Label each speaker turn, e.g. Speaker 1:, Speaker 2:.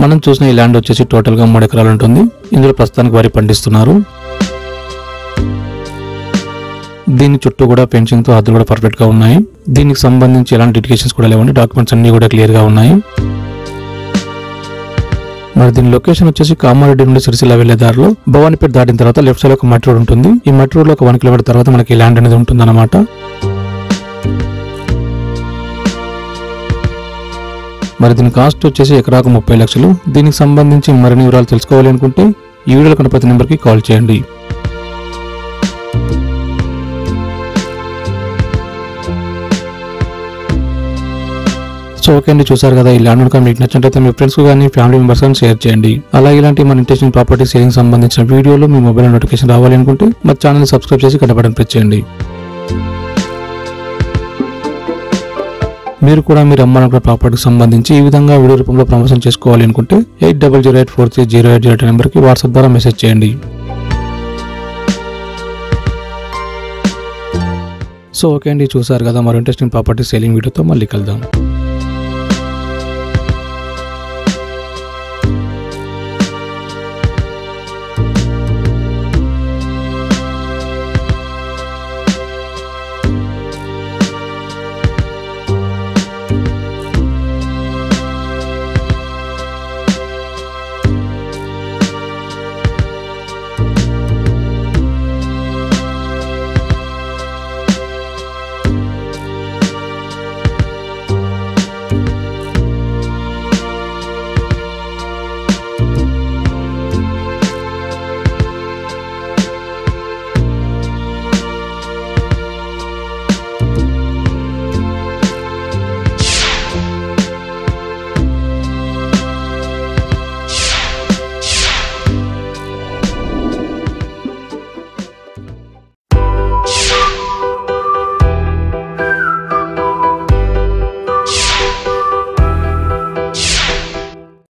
Speaker 1: మనం చూసిన ఈ ల్యాండ్ వచ్చేసి టోటల్ గా 3 ఎకరాలు ఉంటుంది. ఇందులో ప్రస్తుతానికి వరి పండిస్తున్నారు. దీని చుట్టూ కూడా ఫెన్సింగ్ తో హద్దులు కూడా పర్ఫెక్ట్ గా ఉన్నాయి. దీనికి సంబంధించి ఎలాంటి లిటిగేషన్స్ కూడా లేవండి. డాక్యుమెంట్స్ అన్ని కూడా క్లియర్ గా ఉన్నాయి. మరి దీని లొకేషన్ వచ్చేసి కామారెడ్డి నుండి సిరిసిల్ల వెళ్లే దారిలో భవానీపేట దాటిన తర్వాత లెఫ్ట్ సైడ్ ఒక మట్టి రోడ్ ఉంటుంది. ఈ మట్టి రోడ్ లో ఒక 1 కిలోమీటర్ తర్వాత మనకి ల్యాండ్ అనేది ఉంటుంది అన్నమాట. మరి దీని కాస్ట్ వచ్చేసి ఎకరాకు 30 లక్షలు. దీనికి సంబంధించి మరిన్ని వివరాలు తెలుసుకోవాలి అనుకుంటే ఈ వీడియోలో కనపడే నెంబర్కి కాల్ చేయండి. సో ఓకే అండి, చూసారు కదా. ఈ ల్యాండ్ కనుక మీకు నచ్చినట్లయితే మీ ఫ్రెండ్స్ కానీ ఫ్యామిలీ మెంబర్స్ కానీ షేర్ చేయండి. అలాగే ఇలాంటి మన ఇంట్రెస్టింగ్ ప్రాపర్టీ సేలింగ్ సంబంధించిన వీడియోలు మీ మొబైల్ నోటిఫికేషన్ రావాలి అనుకుంటే మా ఛానల్ సబ్స్క్రైబ్ చేసి గంట బటన్ ప్రెస్ చేయండి. మీరు కూడా మీరు అమ్మాలనుకున్న ప్రాపర్టీకి సంబంధించి ఈ విధంగా వీడియో రూపంలో ప్రమోషన్ చేసుకోవాలి అనుకుంటే 8008430808 నెంబర్కి వాట్సాప్ ద్వారా మెసేజ్ చేయండి. సో ఓకే అండి, చూసారు కదా. మరో ఇంట్రెస్టింగ్ ప్రాపర్టీ సేలింగ్ వీడియోతో మళ్ళీ కలుద్దాం.